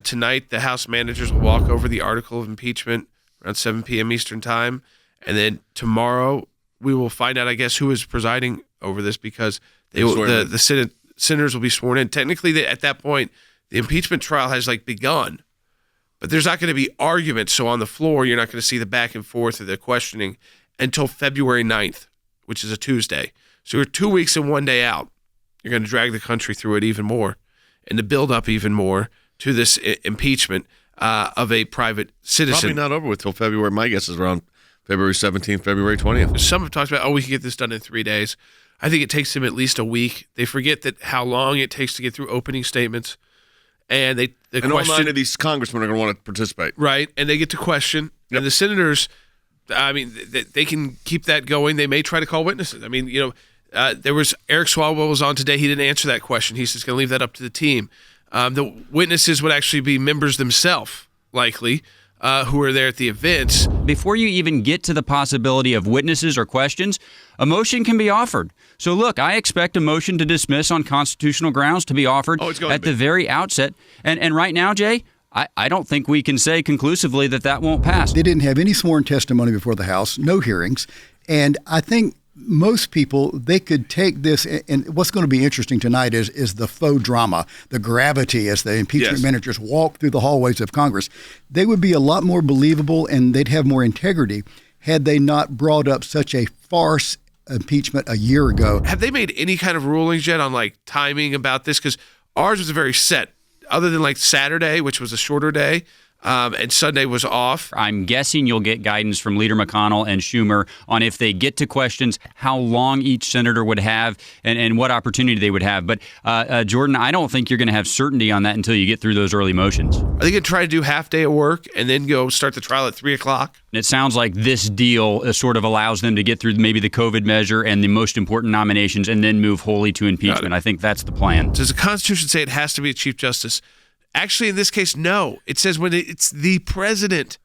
Tonight, the House managers will walk over the article of impeachment around 7 p.m. Eastern time. And then tomorrow, we will find out, I guess, who is presiding over this, because the senators will be sworn in. Technically, at that point, the impeachment trial has begun, but there's not going to be arguments. So on the floor, you're not going to see the back and forth of the questioning until February 9th, which is a Tuesday. So we're 2 weeks and 1 day out. You're going to drag the country through it even more and to build up even more to this impeachment of a private citizen. Probably not over with till February. My guess is around February 17th, February 20th. Some have talked about, we can get this done in 3 days. I think it takes them at least a week. They forget that how long it takes to get through opening statements. And all 9 of these congressmen are going to want to participate. Right, and they get to question. Yep. And the senators, they can keep that going. They may try to call witnesses. There was Eric Swalwell was on today. He didn't answer that question. He's just going to leave that up to the team. The witnesses would actually be members themselves, likely, who are there at the events. Before you even get to the possibility of witnesses or questions, a motion can be offered. So look, I expect a motion to dismiss on constitutional grounds to be offered at the very outset. And right now, Jay, I don't think we can say conclusively that won't pass. They didn't have any sworn testimony before the House, no hearings. And I think most people, they could take this, and what's going to be interesting tonight is the faux drama, the gravity as the impeachment managers walk through the hallways of Congress. They would be a lot more believable, and they'd have more integrity had they not brought up such a farce impeachment a year ago. Have they made any kind of rulings yet on timing about this? Because ours was very set, other than Saturday, which was a shorter day. And Sunday was off. I'm guessing you'll get guidance from Leader McConnell and Schumer on if they get to questions, how long each senator would have and what opportunity they would have. But, Jordan, I don't think you're going to have certainty on that until you get through those early motions. Are they going to try to do half day of work and then go start the trial at 3 o'clock? It sounds like this deal sort of allows them to get through maybe the COVID measure and the most important nominations and then move wholly to impeachment. I think that's the plan. Does the Constitution say it has to be a Chief Justice? Actually, in this case, no. It says when it's the president,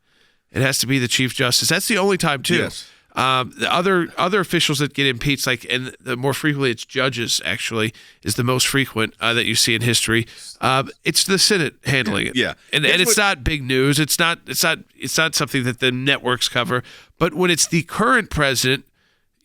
it has to be the Chief Justice. That's the only time, too. Yes. The other officials that get impeached, and the more frequently it's judges, actually, is the most frequent that you see in history. It's the Senate handling it. Yeah. And it's not big news. It's not something that the networks cover. But when it's the current president,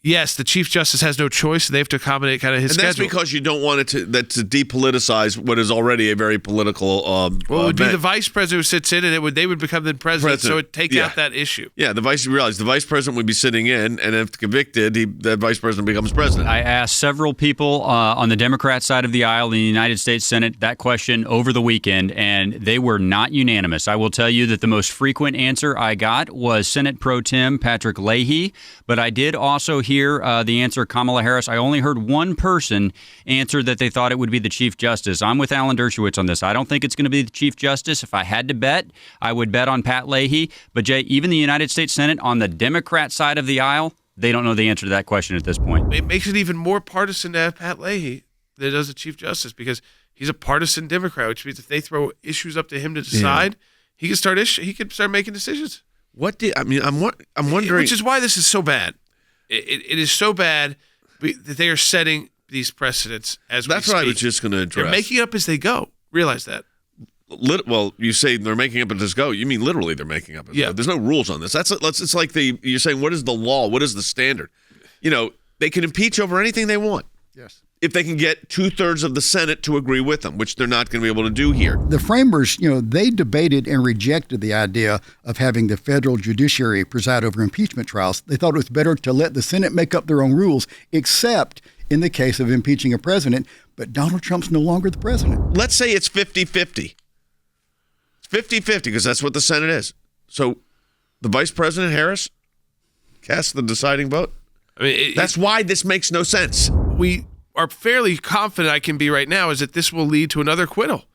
yes, the Chief Justice has no choice. They have to accommodate kind of his schedule. And that's because you don't want it to depoliticize what is already a very political it would be the vice president who sits in, and they would become the president, so it would take out that issue. Yeah, the vice president would be sitting in, and if convicted, the vice president becomes president. I asked several people on the Democrat side of the aisle in the United States Senate that question over the weekend, and they were not unanimous. I will tell you that the most frequent answer I got was Senate Pro Tem Patrick Leahy, but I did also hear the answer Kamala Harris. I only heard one person answer that they thought it would be the Chief Justice. I'm with Alan Dershowitz on this. I don't think it's going to be the Chief Justice. If I had to bet, I would bet on Pat Leahy. But, Jay, even the United States Senate on the Democrat side of the aisle, they don't know the answer to that question at this point. It makes it even more partisan to have Pat Leahy than it does the Chief Justice, because he's a partisan Democrat, which means if they throw issues up to him to decide, he can start making decisions. I'm wondering, which is why this is so bad. It is so bad that they are setting these precedents as we speak. That's what I was just going to address. They're making it up as they go. Realize that. Well, you say they're making up as they go. You mean literally they're making up as they go. There's no rules on this. It's like you're saying, what is the law? What is the standard? They can impeach over anything they want. Yes. If they can get 2/3 of the Senate to agree with them, which they're not going to be able to do here. The framers, they debated and rejected the idea of having the federal judiciary preside over impeachment trials. They thought it was better to let the Senate make up their own rules, except in the case of impeaching a president. But Donald Trump's no longer the president. Let's say it's 50-50. It's 50-50 because that's what the Senate is. So the Vice President Harris casts the deciding vote. That's why this makes no sense. We are fairly confident I can be right now is that this will lead to another acquittal.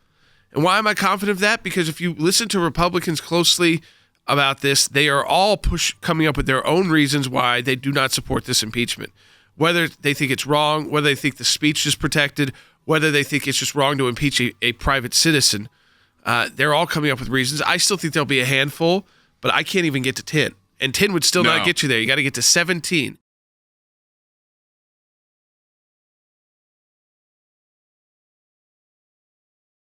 And why am I confident of that? Because if you listen to Republicans closely about this, they are all coming up with their own reasons why they do not support this impeachment. Whether they think it's wrong, whether they think the speech is protected, whether they think it's just wrong to impeach a private citizen, they're all coming up with reasons. I still think there'll be a handful, but I can't even get to 10. And 10 would still not get you there. You got to get to 17.